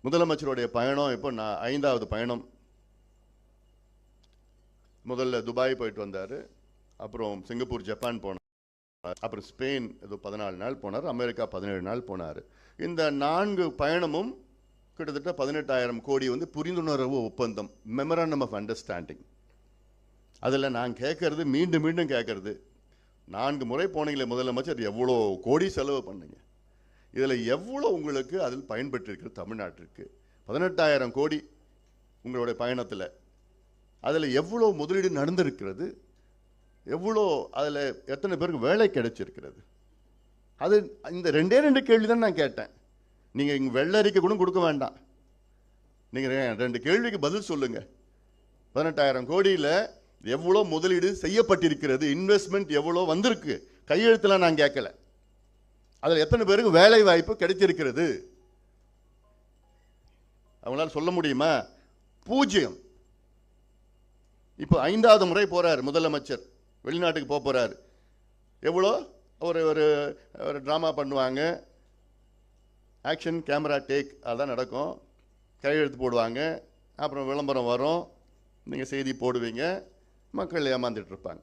முதலமைச்சருடைய பயணம் இப்போ நான் 5வது பயணம். முதல்ல துபாய் போயிட்டு வந்தார், அப்புறம் சிங்கப்பூர், ஜப்பான் போனார், அப்புறம் ஸ்பெயின் ஏதோ 14 நாள் போனார், அமெரிக்கா 17 நாள் போனார். இந்த 4 பயணமும் கிட்டத்தட்ட 18,000 கோடி புரிந்துணர்வு ஒப்பந்தம், மெமராண்டம் ஆஃப் அண்டர்ஸ்டாண்டிங். அதில் நான் கேட்கறது, மீண்டும் மீண்டும் கேட்கறது, 4 முறை போனீங்களே முதலமைச்சர், எவ்வளோ கோடி செலவு பண்ணுங்க, இதில் எவ்வளோ உங்களுக்கு அதில் பயன்பெற்றிருக்கு தமிழ்நாட்டிற்கு? 18,000 கோடி உங்களுடைய பயணத்தில், அதில் எவ்வளோ முதலீடு நடந்திருக்கிறது, எவ்வளோ அதில் எத்தனை பேருக்கு வேலை கிடைச்சிருக்கிறது? அது இந்த 2 கேள்வி தான் நான் கேட்டேன். நீங்கள் இங்கே வெள்ளரிக்கை கூட கொடுக்க வேண்டாம், நீங்கள் 2 கேள்விக்கு பதில் சொல்லுங்கள். 18,000 கோடியில் எவ்வளோ முதலீடு செய்யப்பட்டிருக்கிறது, இன்வெஸ்ட்மெண்ட் எவ்வளோ வந்திருக்கு, கையெழுத்தில் நான் கேட்கல. அதில் எத்தனை பேருக்கு வேலை வாய்ப்பு கிடைச்சிருக்கிறது அவங்களால சொல்ல முடியுமா? 0. இப்போ 5வது முறை போறார் முதலமைச்சர், வெளிநாட்டுக்கு போறார். எவ்வளோ ஒரு ஒரு ஒரு ட்ராமா பண்ணுவாங்க, ஆக்ஷன் கேமரா டேக், அதான் நடக்கும். கையெழுத்து போடுவாங்க, அப்புறம் விளம்பரம் வரும், நீங்கள் செய்தி போடுவீங்க, மக்கள் ஏமாந்துட்டு இருப்பாங்க.